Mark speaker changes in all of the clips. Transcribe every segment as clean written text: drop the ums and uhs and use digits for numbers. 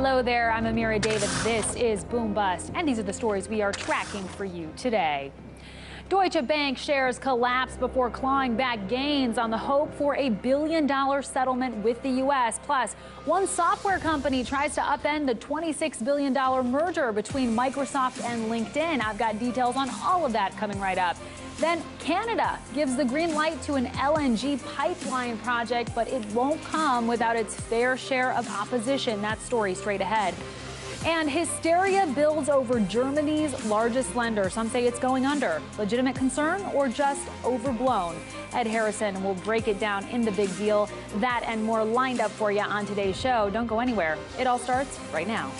Speaker 1: Hello there, I'm Amira David. This is Boom Bust, and these are the stories we are tracking for you today. Deutsche Bank shares collapse before clawing back gains on the hope for a billion-dollar settlement with the U.S. Plus, one software company tries to upend the $26 billion merger between Microsoft and LinkedIn. I've got details on all of that coming right up. Then Canada gives the green light to an LNG pipeline project, but it won't come without its fair share of opposition. That story straight ahead. And hysteria builds over Germany's largest lender. Some say it's going under. Legitimate concern or just overblown? Ed Harrison will break it down in The Big Deal. That and more lined up for you on today's show. Don't go anywhere. It all starts right now.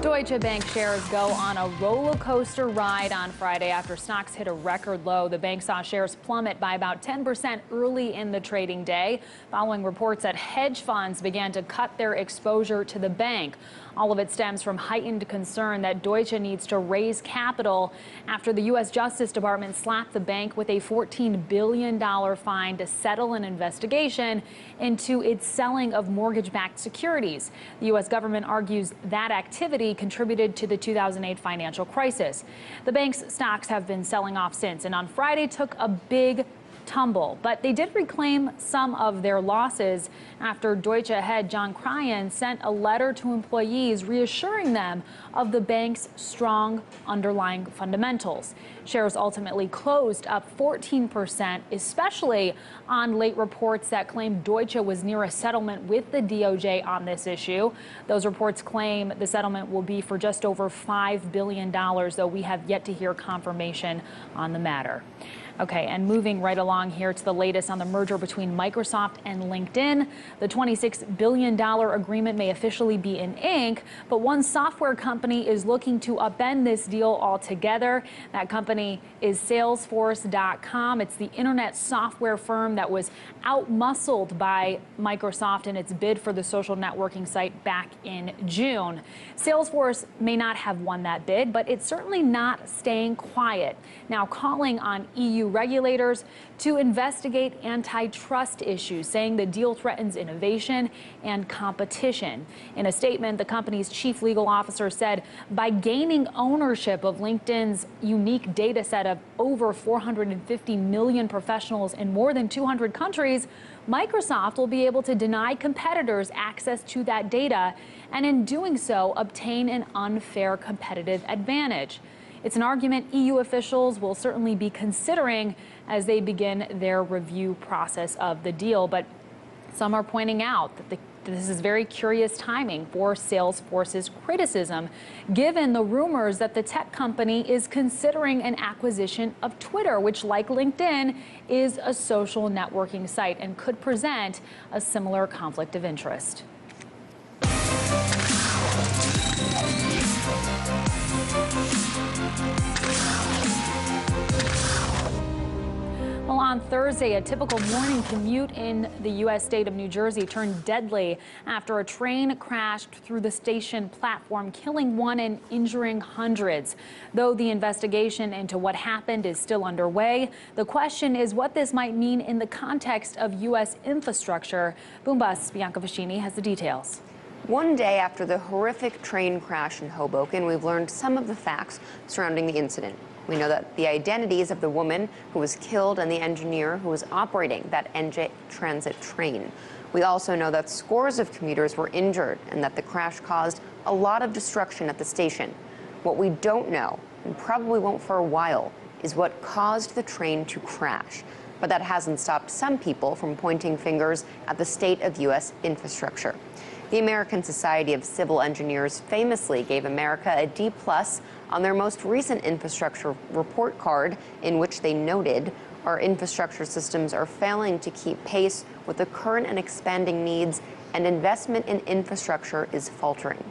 Speaker 1: Deutsche Bank shares go on a roller coaster ride on Friday after stocks hit a record low. The bank saw shares plummet by about 10% early in the trading day, following reports that hedge funds began to cut their exposure to the bank. All of it stems from heightened concern that Deutsche needs to raise capital after the U.S. Justice Department slapped the bank with a $14 billion fine to settle an investigation into its selling of mortgage-backed securities. The U.S. government argues that activity contributed to the 2008 financial crisis. The bank's stocks have been selling off since, and on Friday took a big tumble, but they did reclaim some of their losses after Deutsche head John Cryan sent a letter to employees reassuring them of the bank's strong underlying fundamentals. Shares ultimately closed up 14%, especially on late reports that claim Deutsche was near a settlement with the DOJ on this issue. Those reports claim the settlement will be for just over $5 billion, though we have yet to hear confirmation on the matter. Okay, and moving right along here to the latest on the merger between Microsoft and LinkedIn. The $26 billion agreement may officially be in ink, but one software company is looking to upend this deal altogether. That company is Salesforce.com. It's the internet software firm that was outmuscled by Microsoft in its bid for the social networking site back in June. Salesforce may not have won that bid, but it's certainly not staying quiet. Now calling on EU regulators to investigate antitrust issues, saying the deal threatens innovation and competition. In a statement, the company's chief legal officer said by gaining ownership of LinkedIn's unique data set of over 450 million professionals in more than 200 countries, Microsoft will be able to deny competitors access to that data and in doing so obtain an unfair competitive advantage. It's an argument EU officials will certainly be considering as they begin their review process of the deal. But some are pointing out that this is very curious timing for Salesforce's criticism, given the rumors that the tech company is considering an acquisition of Twitter, which, like LinkedIn, is a social networking site and could present a similar conflict of interest. Well, on Thursday, a typical morning commute in the U.S. state of New Jersey turned deadly after a train crashed through the station platform, killing one and injuring hundreds. Though the investigation into what happened is still underway, the question is what this might mean in the context of U.S. infrastructure. Boom Bust's Bianca Fascini has the details.
Speaker 2: One day after the horrific train crash in Hoboken, we've learned some of the facts surrounding the incident. We know that the identities of the woman who was killed and the engineer who was operating that NJ Transit train. We also know that scores of commuters were injured and that the crash caused a lot of destruction at the station. What we don't know, and probably won't for a while, is what caused the train to crash. But that hasn't stopped some people from pointing fingers at the state of U.S. infrastructure. The American Society of Civil Engineers famously gave America a D+ on their most recent infrastructure report card, in which they noted our infrastructure systems are failing to keep pace with the current and expanding needs, and investment in infrastructure is faltering.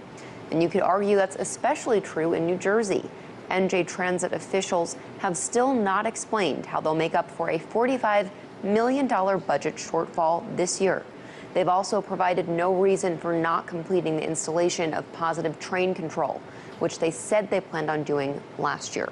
Speaker 2: And you could argue that's especially true in New Jersey. NJ Transit officials have still not explained how they'll make up for a $45 million budget shortfall this year. They've also provided no reason for not completing the installation of positive train control, which they said they planned on doing last year.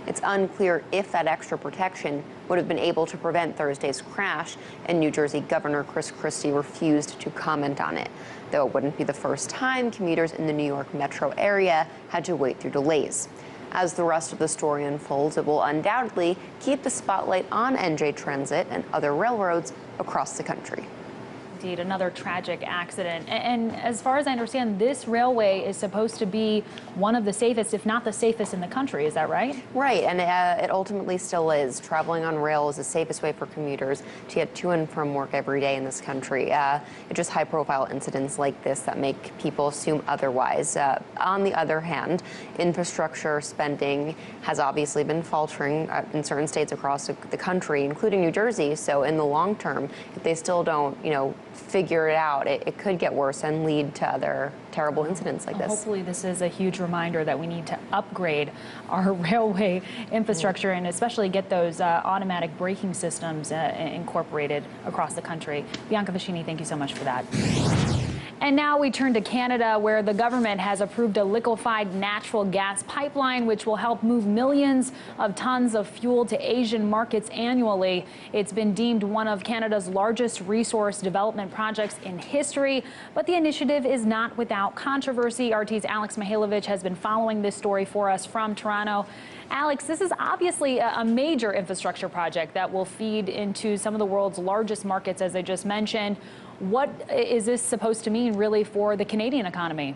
Speaker 2: It's unclear if that extra protection would have been able to prevent Thursday's crash, and New Jersey Governor Chris Christie refused to comment on it, though it wouldn't be the first time commuters in the New York metro area had to wait through delays. As the rest of the story unfolds, it will undoubtedly keep the spotlight on NJ Transit and other railroads across the country.
Speaker 1: Indeed, another tragic accident. And as far as I understand, this railway is supposed to be one of the safest, if not the safest in the country. Is that right?
Speaker 2: Right, and it ultimately still is. Traveling on rail is the safest way for commuters to get to and from work every day in this country. It's just high-profile incidents like this that make people assume otherwise. On the other hand, infrastructure spending has obviously been faltering in certain states across the country, including New Jersey. So in the long term, if they still don't, figure it out, it could get worse and lead to other terrible incidents like this.
Speaker 1: Hopefully this is a huge reminder that we need to upgrade our railway infrastructure and especially get those automatic braking systems incorporated across the country. Bianca Vicini, thank you so much for that. And now we turn to Canada, where the government has approved a liquefied natural gas pipeline, which will help move millions of tons of fuel to Asian markets annually. It's been deemed one of Canada's largest resource development projects in history, but the initiative is not without controversy. RT's Alex Mihailovich has been following this story for us from Toronto. Alex, this is obviously a major infrastructure project that will feed into some of the world's largest markets, as I just mentioned. What is this supposed to mean really for the Canadian economy?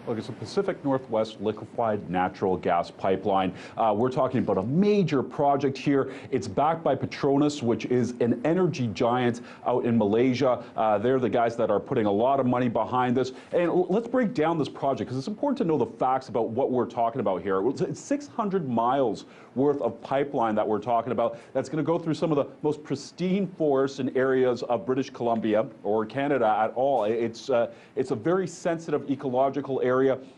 Speaker 3: Look, it's a Pacific Northwest liquefied natural gas pipeline. We're talking about a major project here. It's backed by Petronas, which is an energy giant out in Malaysia. They're the guys that are putting a lot of money behind this. And let's break down this project, because it's important to know the facts about what we're talking about here. It's 600 miles worth of pipeline that we're talking about that's going to go through some of the most pristine forests and areas of British Columbia or Canada at all. It's a very sensitive ecological area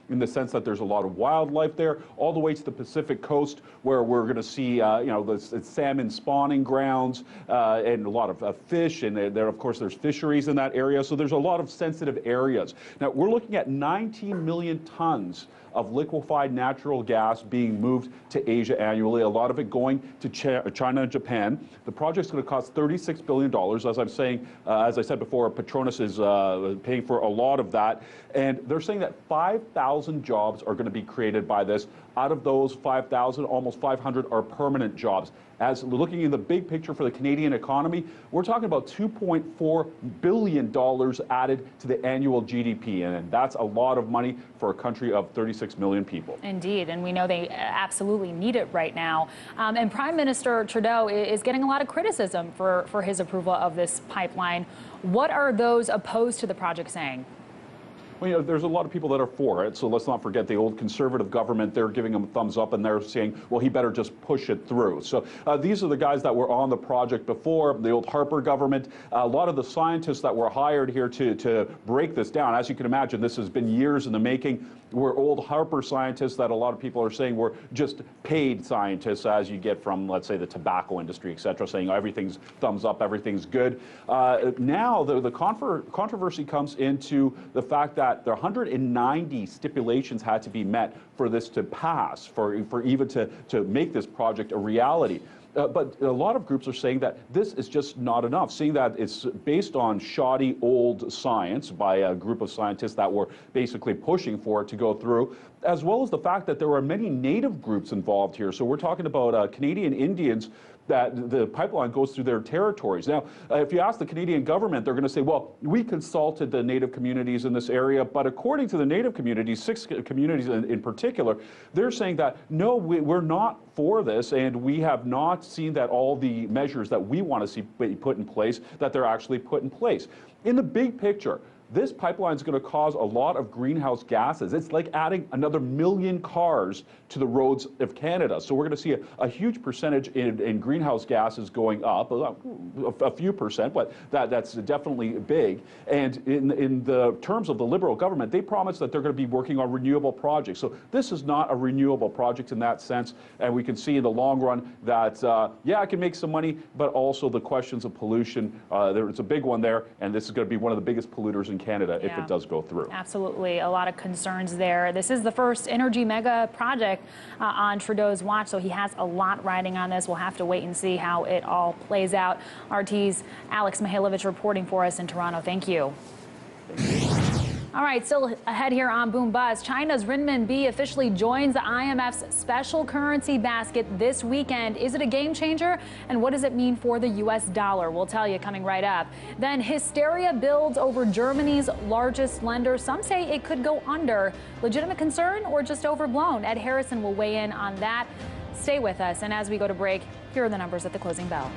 Speaker 3: in the sense that there's a lot of wildlife there, all the way to the Pacific coast, where we're going to see, the salmon spawning grounds and a lot of fish, and there, of course, there's fisheries in that area. So there's a lot of sensitive areas. Now, we're looking at 19 million tons of liquefied natural gas being moved to Asia annually, a lot of it going to China and Japan. The project's going to cost $36 billion. As I said before, Petronas is paying for a lot of that. And they're saying that 5,000 jobs are going to be created by this. Out of those 5,000, almost 500 are permanent jobs. As we're looking in the big picture for the Canadian economy, we're talking about $2.4 billion added to the annual GDP, and that's a lot of money for a country of 36 million people.
Speaker 1: Indeed, and we know they absolutely need it right now. And Prime Minister Trudeau is getting a lot of criticism for his approval of this pipeline. What are those opposed to the project saying?
Speaker 3: Well, there's a lot of people that are for it, so let's not forget the old Conservative government. They're giving him a thumbs up, and they're saying, well, he better just push it through. So these are the guys that were on the project before, the old Harper government. A lot of the scientists that were hired here to break this down, as you can imagine, this has been years in the making. Were old Harper scientists that a lot of people are saying were just paid scientists, as you get from, let's say, the tobacco industry, et cetera, saying everything's thumbs up, everything's good. Now the controversy comes into the fact that there are 190 stipulations had to be met for this to pass, for even to make this project a reality. But a lot of groups are saying that this is just not enough, seeing that it's based on shoddy old science by a group of scientists that were basically pushing for it to go through, as well as the fact that there are many native groups involved here. So we're talking about Canadian Indians, that the pipeline goes through their territories. Now, if you ask the Canadian government, they're going to say, well, we consulted the native communities in this area, but according to the native communities, 6 communities in particular, they're saying that, no, we're not for this, and we have not seen that all the measures that we want to see put in place, that they're actually put in place. In the big picture, this pipeline is going to cause a lot of greenhouse gases. It's like adding another million cars to the roads of Canada. So we're going to see a huge percentage in greenhouse gases going up, a few percent, but that's definitely big. And in the terms of the Liberal government, they promised that they're going to be working on renewable projects. So this is not a renewable project in that sense. And we can see in the long run that, yeah, it can make some money, but also the questions of pollution, there's a big one there. And this is going to be one of the biggest polluters in Canada if it does go through.
Speaker 1: Absolutely. A lot of concerns there. This is the first energy mega project on Trudeau's watch, so he has a lot riding on this. We'll have to wait and see how it all plays out. RT's Alex Mihailovich reporting for us in Toronto. Thank you. All right, still ahead here on Boom Buzz. China's renminbi officially joins the IMF's special currency basket this weekend. Is it a game changer? And what does it mean for the U.S. dollar? We'll tell you coming right up. Then hysteria builds over Germany's largest lender. Some say it could go under. Legitimate concern or just overblown? Ed Harrison will weigh in on that. Stay with us. And as we go to break, here are the numbers at the closing bell.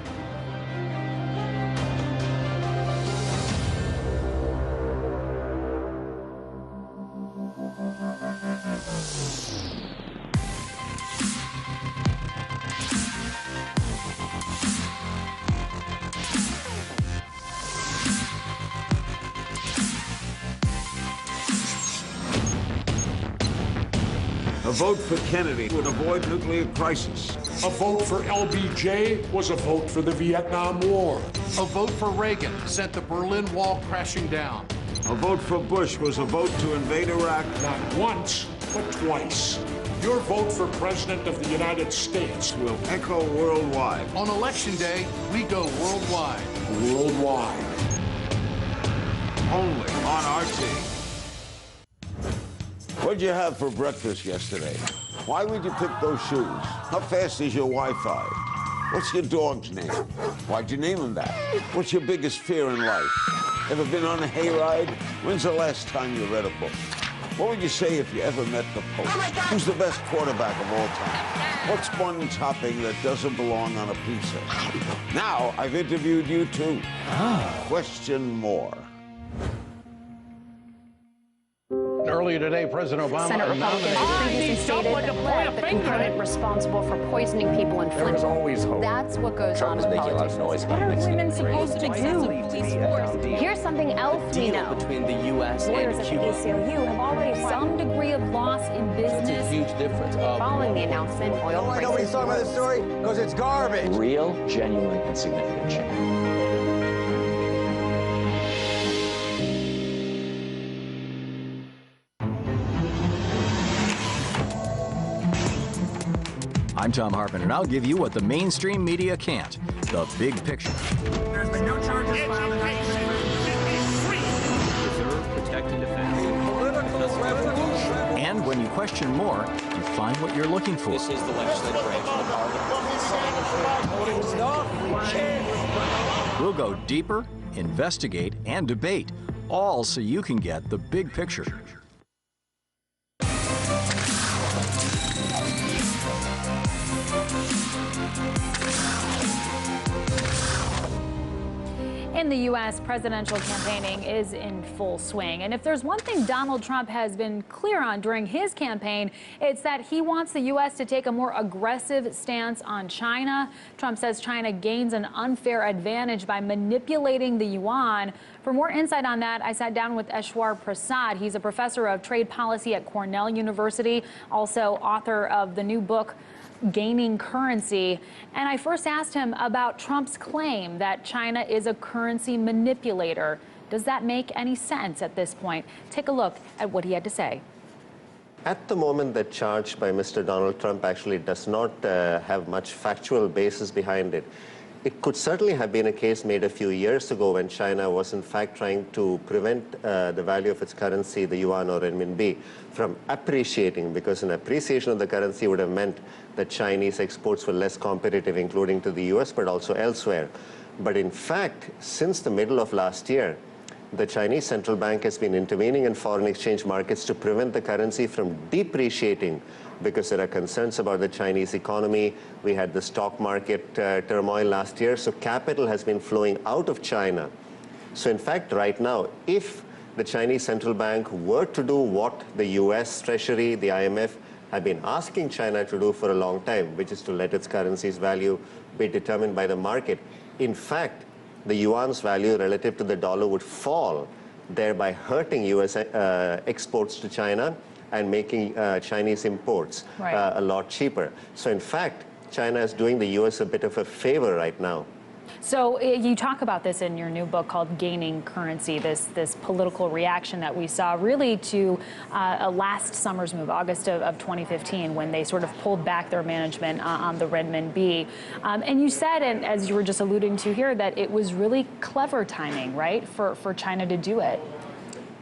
Speaker 4: A vote for Kennedy would avoid nuclear crisis.
Speaker 5: A vote for LBJ was a vote for the Vietnam War.
Speaker 6: A vote for Reagan sent the Berlin Wall crashing down.
Speaker 4: A vote for Bush was a vote to invade Iraq.
Speaker 5: Not once, but twice. Your vote for President of the United States
Speaker 4: Will echo worldwide.
Speaker 6: On Election Day, we go worldwide.
Speaker 5: worldwide.
Speaker 4: Only on RT. What'd you have for breakfast yesterday? Why would you pick those shoes? How fast is your Wi-Fi? What's your dog's name? Why'd you name him that? What's your biggest fear in life? Ever been on a hayride? When's the last time you read a book? What would you say if you ever met the Pope? Who's the best quarterback of all time? What's one topping that doesn't belong on a pizza? Now I've interviewed you too. Question more.
Speaker 6: Earlier today, President Obama
Speaker 2: Senate Republicans previously stated that the component responsible for poisoning people in Flint.
Speaker 7: There's always hope.
Speaker 2: That's what goes
Speaker 7: Trump
Speaker 2: on
Speaker 7: is
Speaker 2: with
Speaker 7: making a lot of
Speaker 2: politicians.
Speaker 7: noise.
Speaker 2: What are
Speaker 7: Makes
Speaker 2: women
Speaker 7: it
Speaker 2: supposed to do? Here's something else we know.
Speaker 7: between the U.S.
Speaker 2: Lawyers
Speaker 7: and
Speaker 2: at the
Speaker 7: Cuba.
Speaker 2: ACLU have already
Speaker 1: Some degree of loss in
Speaker 7: It's a
Speaker 1: business.
Speaker 7: huge difference.
Speaker 2: following the announcement, oil prices.
Speaker 8: Nobody's talking about this story because it's garbage.
Speaker 7: Real, genuine, and significant change.
Speaker 9: I'm Tom Hartman, and I'll give you what the mainstream media can't, the big picture.
Speaker 8: There's been no charges filed.
Speaker 10: Preserve, protect, and defend.
Speaker 8: Political revolution.
Speaker 9: And when you question more, you find what you're looking for.
Speaker 10: This is the legislative branch of the parliament.
Speaker 9: We'll go deeper, investigate, and debate, all so you can get the big picture.
Speaker 1: In the U.S., presidential campaigning is in full swing. And if there's one thing Donald Trump has been clear on during his campaign, it's that he wants the U.S. to take a more aggressive stance on China. Trump says China gains an unfair advantage by manipulating the yuan. For more insight on that, I sat down with Eshwar Prasad. He's a professor of trade policy at Cornell University, also author of the new book, Gaining Currency. And I first asked him about Trump's claim that China is a currency manipulator. Does that make any sense at this point? Take a look at what he had to say.
Speaker 11: At the moment, the charge by Mr. Donald Trump actually does not have much factual basis behind it. It could certainly have been a case made a few years ago when China was in fact trying to prevent the value of its currency, the yuan or renminbi, from appreciating, because an appreciation of the currency would have meant that Chinese exports were less competitive, including to the US, but also elsewhere. But in fact, since the middle of last year, the Chinese central bank has been intervening in foreign exchange markets to prevent the currency from depreciating, because there are concerns about the Chinese economy. We had the stock market turmoil last year, so capital has been flowing out of China. So in fact, right now, if the Chinese central bank were to do what the US Treasury, the IMF, have been asking China to do for a long time, which is to let its currency's value be determined by the market, in fact, the yuan's value relative to the dollar would fall, thereby hurting US exports to China and making Chinese imports a lot cheaper. So in fact, China is doing the US a bit of a favor right now.
Speaker 1: So you talk about this in your new book called Gaining Currency, this political reaction that we saw really to last summer's move, August of 2015, when they sort of pulled back their management on the renminbi. And you said, and as you were just alluding to here, that it was really clever timing, right, for China to do it.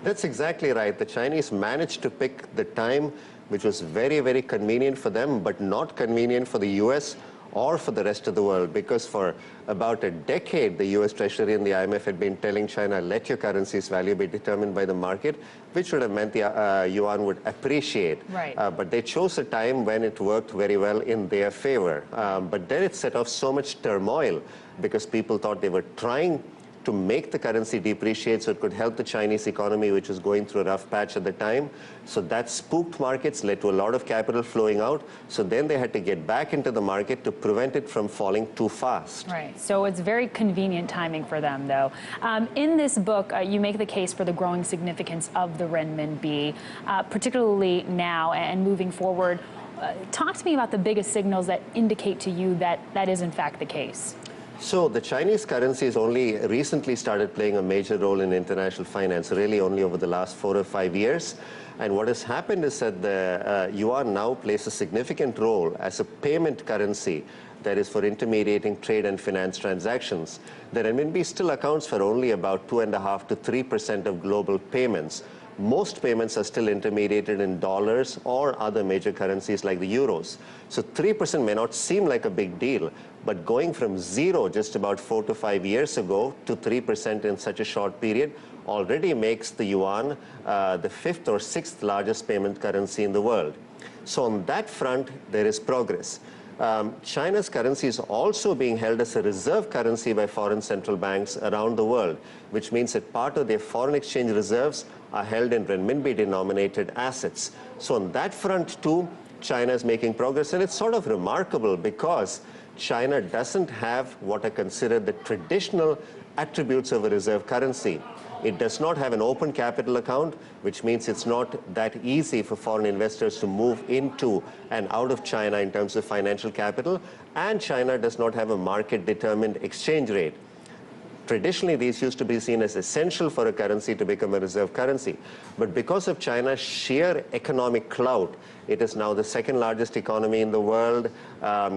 Speaker 11: That's exactly right. The Chinese managed to pick the time which was very, very convenient for them, but not convenient for the US or for the rest of the world, because for about a decade, the US Treasury and the IMF had been telling China, let your currency's value be determined by the market, which would have meant the yuan would appreciate.
Speaker 1: Right.
Speaker 11: But they chose a time when it worked very well in their favor. But then it set off so much turmoil because people thought they were trying to make the currency depreciate so it could help the Chinese economy, which was going through a rough patch at the time. So that spooked markets, led to a lot of capital flowing out. So then they had to get back into the market to prevent it from falling too fast.
Speaker 1: Right. So it's very convenient timing for them, though. In this book, you make the case for the growing significance of the renminbi, particularly now and moving forward. Talk to me about the biggest signals that indicate to you that that is, in fact, the case.
Speaker 11: So the Chinese currency has only recently started playing a major role in international finance, really only over the last 4 or 5 years. And what has happened is that the yuan now plays a significant role as a payment currency, that is for intermediating trade and finance transactions. The renminbi still accounts for only about 2.5% to 3% of global payments. Most payments are still intermediated in dollars or other major currencies like the euros. So 3% may not seem like a big deal, but going from zero just about 4 to 5 years ago to 3% in such a short period already makes the yuan the 5th or 6th largest payment currency in the world. So on that front, there is progress. China's currency is also being held as a reserve currency by foreign central banks around the world, which means that part of their foreign exchange reserves are held in renminbi-denominated assets. So on that front, too, China is making progress. And it's sort of remarkable because China doesn't have what are considered the traditional attributes of a reserve currency. It does not have an open capital account, which means it's not that easy for foreign investors to move into and out of China in terms of financial capital. And China does not have a market-determined exchange rate. Traditionally, these used to be seen as essential for a currency to become a reserve currency. But because of China's sheer economic clout, it is now the second largest economy in the world.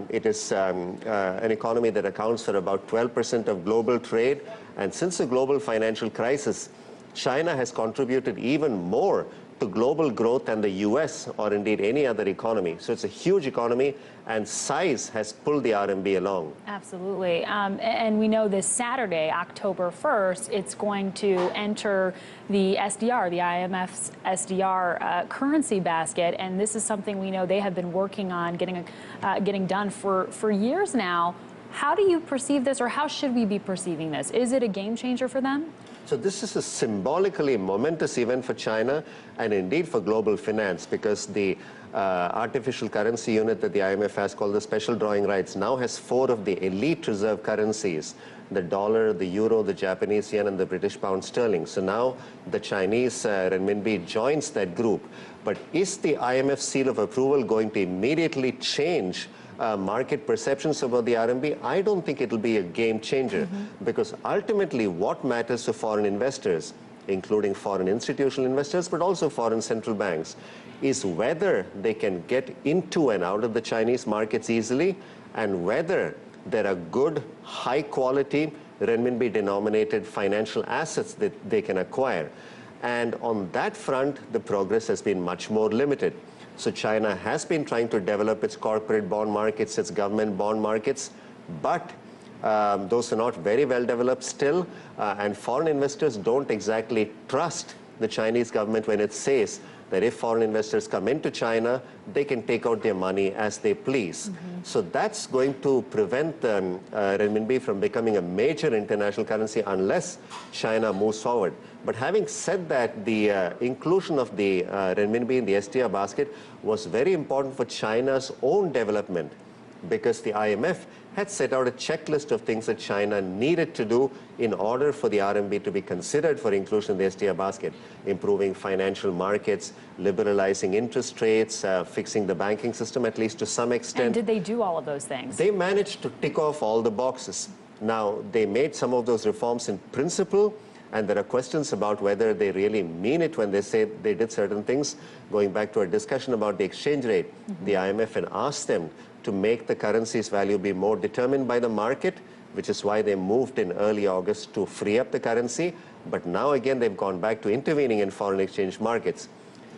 Speaker 11: It is an economy that accounts for about 12% of global trade. And since the global financial crisis, China has contributed even more to global growth than the US or indeed any other economy. So it's a huge economy, and size has pulled the RMB along.
Speaker 1: Absolutely. And we know this Saturday, October 1st, it's going to enter the SDR, the IMF's SDR currency basket. And this is something we know they have been working on getting done for years now. How do you perceive this, or how should we be perceiving this? Is it a game changer for them?
Speaker 11: So this is a symbolically momentous event for China and indeed for global finance, because the artificial currency unit that the IMF has, called the special drawing rights, now has 4 of the elite reserve currencies: the dollar, the euro, the Japanese yen, and the British pound sterling. So now the Chinese renminbi joins that group. But is the IMF seal of approval going to immediately change market perceptions about the RMB? I don't think it'll be a game changer, because ultimately what matters to foreign investors, including foreign institutional investors, but also foreign central banks, is whether they can get into and out of the Chinese markets easily, and whether there are good, high-quality renminbi-denominated financial assets that they can acquire. And on that front, the progress has been much more limited. So China has been trying to develop its corporate bond markets, its government bond markets, but those are not very well developed still, and foreign investors don't exactly trust the Chinese government when it says that if foreign investors come into China, they can take out their money as they please. So that's going to prevent the renminbi from becoming a major international currency unless China moves forward. But having said that, the inclusion of the renminbi in the SDR basket was very important for China's own development, because the IMF had set out a checklist of things that China needed to do in order for the RMB to be considered for inclusion in the SDR basket. Improving financial markets, liberalizing interest rates, fixing the banking system at least to some extent.
Speaker 1: And did they do all of those things?
Speaker 11: They managed to tick off all the boxes. Now, they made some of those reforms in principle, and there are questions about whether they really mean it when they say they did certain things. Going back to our discussion about the exchange rate, the IMF had asked them to make the currency's value be more determined by the market, which is why they moved in early August to free up the currency. But now again, they've gone back to intervening in foreign exchange markets.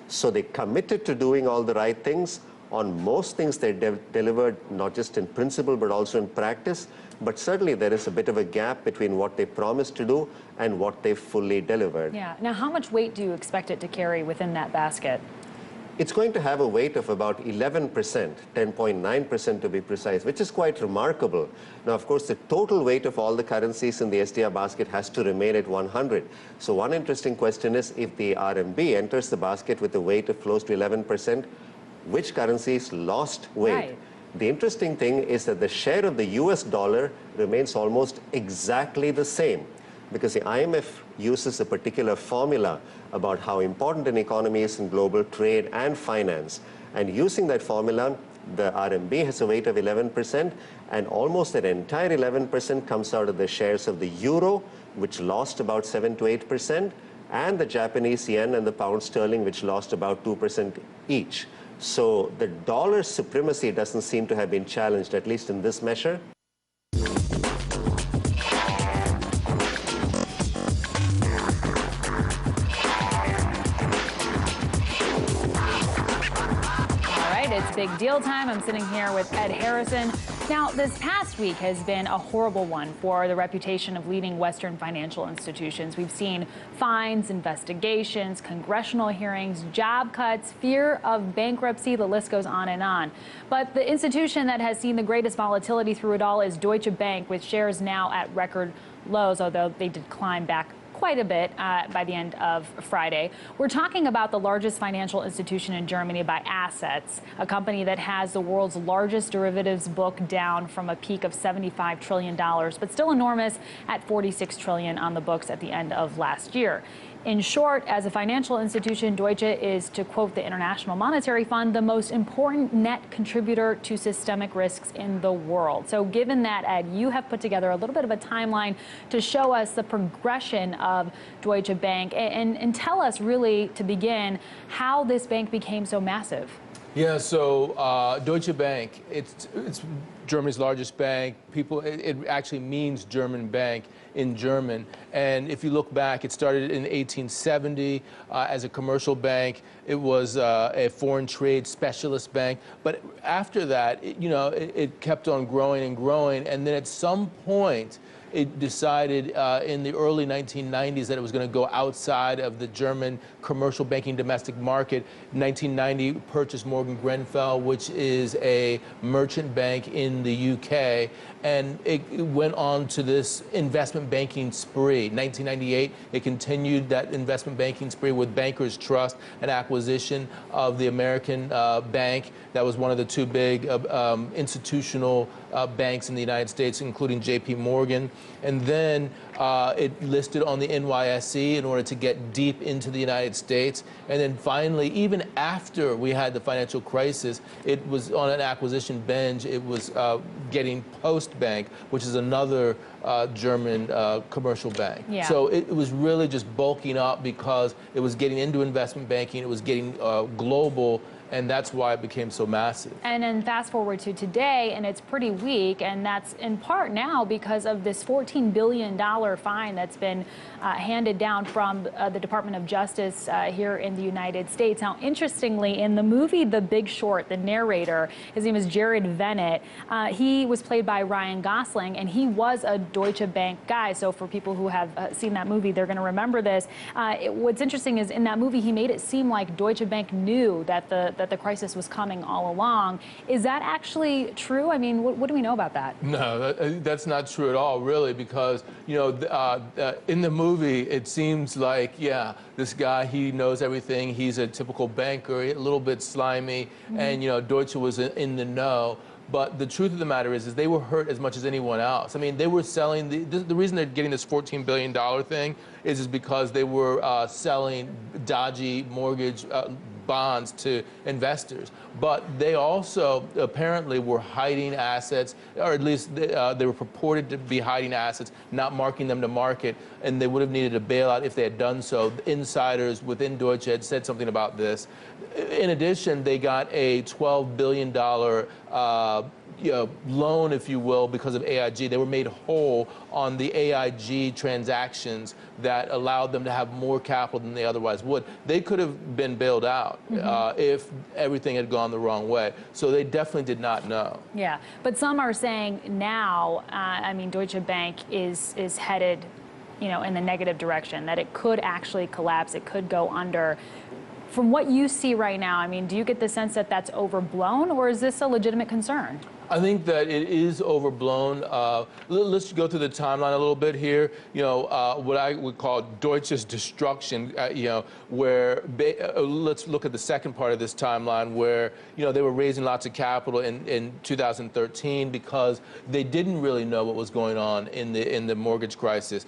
Speaker 11: So they committed to doing all the right things. On most things, they delivered not just in principle, but also in practice. But certainly there is a bit of a gap between what they promised to do and what they fully delivered.
Speaker 1: Yeah. Now, how much weight do you expect it to carry within that basket?
Speaker 11: It's going to have a weight of about 11%, 10.9% to be precise, which is quite remarkable. Now, of course, the total weight of all the currencies in the SDR basket has to remain at 100. So one interesting question is, if the RMB enters the basket with a weight of close to 11%, which currencies lost weight?
Speaker 1: Right.
Speaker 11: The interesting thing is that the share of the US dollar remains almost exactly the same, because the IMF uses a particular formula about how important an economy is in global trade and finance. And using that formula, the RMB has a weight of 11%, and almost that entire 11% comes out of the shares of the euro, which lost about 7 to 8%, and the Japanese yen and the pound sterling, which lost about 2% each. So the dollar supremacy doesn't seem to have been challenged, at least in this measure.
Speaker 1: It's big deal time. I'm sitting here with Ed Harrison. Now, this past week has been a horrible one for the reputation of leading Western financial institutions. We've seen fines, investigations, congressional hearings, job cuts, fear of bankruptcy. The list goes on and on. But the institution that has seen the greatest volatility through it all is Deutsche Bank, with shares now at record lows, although they did climb back quite a bit by the end of Friday. We're talking about the largest financial institution in Germany by assets, a company that has the world's largest derivatives book, down from a peak of $75 trillion, but still enormous at $46 trillion on the books at the end of last year. In short, as a financial institution, Deutsche is, to quote the International Monetary Fund, the most important net contributor to systemic risks in the world. So given that, Ed, you have put together a little bit of a timeline to show us the progression of Deutsche Bank and tell us, really, to begin, how this bank became so massive.
Speaker 12: Yeah, so Deutsche Bank, it's Germany's largest bank. It actually means German bank in German. And if you look back, it started in 1870 as a commercial bank. It was a foreign trade specialist bank. But after that, it kept on growing and growing. And then at some point, it decided in the early 1990s that it was going to go outside of the German commercial banking domestic market. In 1990, purchased Morgan Grenfell, which is a merchant bank in the UK, and it went on to this investment banking spree. 1998, it continued that investment banking spree with Bankers Trust, an acquisition of the American bank that was one of the two big institutional banks in the United States, including J.P. Morgan. And then it listed on the NYSE in order to get deep into the United States. And then finally, even after we had the financial crisis, it was on an acquisition binge. It was getting Postbank, which is another German commercial bank.
Speaker 1: Yeah.
Speaker 12: So it was really just bulking up because it was getting into investment banking. It was getting global. and that's why it became so massive.
Speaker 1: And then fast forward to today, and it's pretty weak, and that's in part now because of this $14 billion fine that's been handed down from the Department of Justice here in the United States. Now, interestingly, in the movie The Big Short, the narrator, his name is Jared Vennett, he was played by Ryan Gosling, and he was a Deutsche Bank guy. So for people who have seen that movie, they're going to remember this. What's interesting is in that movie, he made it seem like Deutsche Bank knew that the crisis was coming all along. Is that actually true? I mean, what do we know about that?
Speaker 12: No, that's not true at all, really, because, you know, in the movie, it seems like, yeah, this guy, he knows everything. He's a typical banker, a little bit slimy, and, you know, Deutsche was in the know. But the truth of the matter is they were hurt as much as anyone else. I mean, they were selling, the reason they're getting this $14 billion thing is because they were selling dodgy mortgage bonds to investors. But they also apparently were hiding assets, or at least they were purported to be hiding assets, not marking them to market, and they would have needed a bailout if they had done so. Insiders within Deutsche had said something about this. In addition, they got a $12 billion loan, if you will, because of AIG. They were made whole on the AIG transactions that allowed them to have more capital than they otherwise would. They could have been bailed out if everything had gone the wrong way. So they definitely did not know.
Speaker 1: Yeah, but some are saying now, I mean, Deutsche Bank is headed, you know, in the negative direction, that it could actually collapse, it could go under. From what you see right now, I mean, do you get the sense that that's overblown, or is this a legitimate concern?
Speaker 12: I think that it is overblown. Let's go through the timeline a little bit here. You know, what I would call Deutsche's destruction, you know, where, let's look at the second part of this timeline where, you know, they were raising lots of capital in 2013 because they didn't really know what was going on in the mortgage crisis.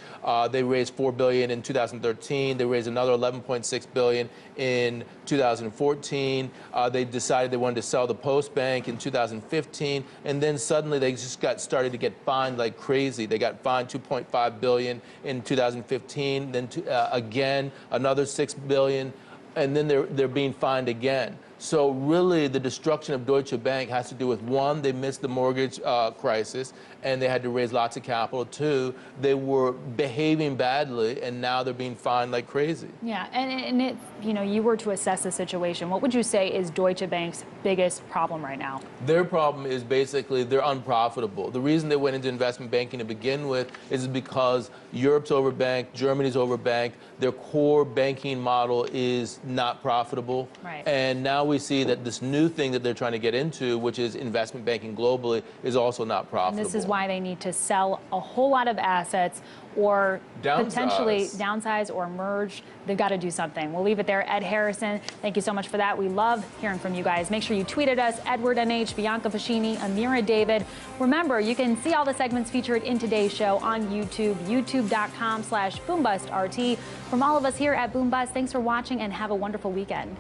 Speaker 12: They raised $4 billion in 2013. They raised another $11.6 billion in 2014. They decided they wanted to sell the Post Bank in 2015. And then suddenly they just started to get fined like crazy. They got fined $2.5 billion in 2015, then again another $6 billion, and then they're being fined again. So really, the destruction of Deutsche Bank has to do with, one, they missed the mortgage crisis, and they had to raise lots of capital. Two, they were behaving badly, and now they're being fined like crazy.
Speaker 1: Yeah, and it, you know, you were to assess the situation, what would you say is Deutsche Bank's biggest problem right now?
Speaker 12: Their problem is basically they're unprofitable. The reason they went into investment banking to begin with is because Europe's overbanked, Germany's overbanked, their core banking model is not profitable.
Speaker 1: Right.
Speaker 12: And now we see that this new thing that they're trying to get into, which is investment banking globally, is also not profitable.
Speaker 1: And this is why they need to sell a whole lot of assets or potentially downsize or merge. They've got to do something. We'll leave it there. Ed Harrison, thank you so much for that. We love hearing from you guys. Make sure you tweet at us, Edward NH, Bianca Fascini, Amira David. Remember, you can see all the segments featured in today's show on YouTube, youtube.com/BoomBustRT. From all of us here at Boom Bust, thanks for watching and have a wonderful weekend.